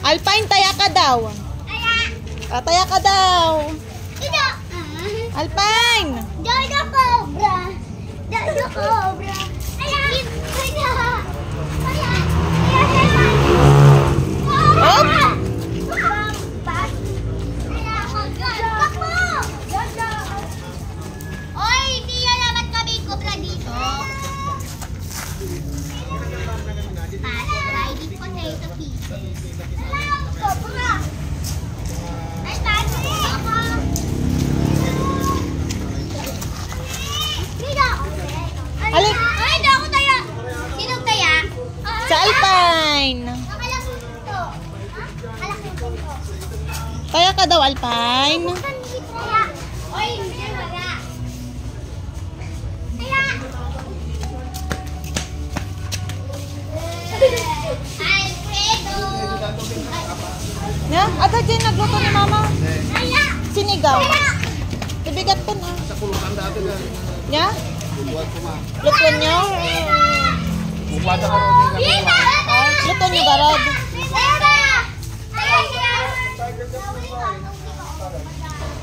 Alpine, taya ka daw. Taya ka daw. Alpine. Dodo cobra. Dodo cobra. Hop. Oy, hindi yan naman kami cobra dito. Fried potato pieces. Cobra. Ay, tati. Alin? Ay, hindi ako taya. Sinong taya? Sa Alpine. Nakalaki yung pinto. Nakalaki yung pinto. Taya ka daw, Alpine. Taya. Oy, hindi wala. Taya. Alfredo. Ya, ada dyan nagluto ni Mama. Taya. Sinigaw. Ibigat ko na. Sa pulutan dati na. Ya? Bubuhat ko ma. Luto nyo? Bubuhat ako rin. Lina. Luto nyo, Garod.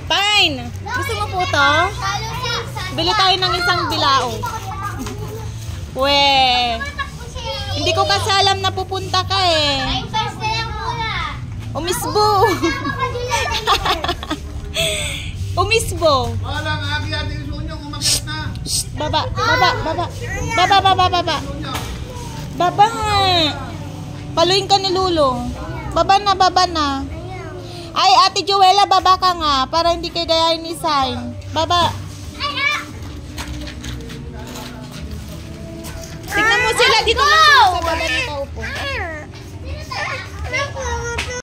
Fine. Gusto mo po to? Bili tayo ng isang bilao. We. Hindi ko kasi alam na pupunta ka eh. Umisbo. Umisbo. Wala nga aki ate yung sunyong umakyat na. Shh, baba, baba, baba. Baba, baba, baba. Baba. Paluin ka ni Lulo. Baba na, baba na. Ay, Ate Joella, baba ka nga para hindi kayo gayahin ni Sign. Baba. Tingnan mo sila dito lang sila sa baba nito.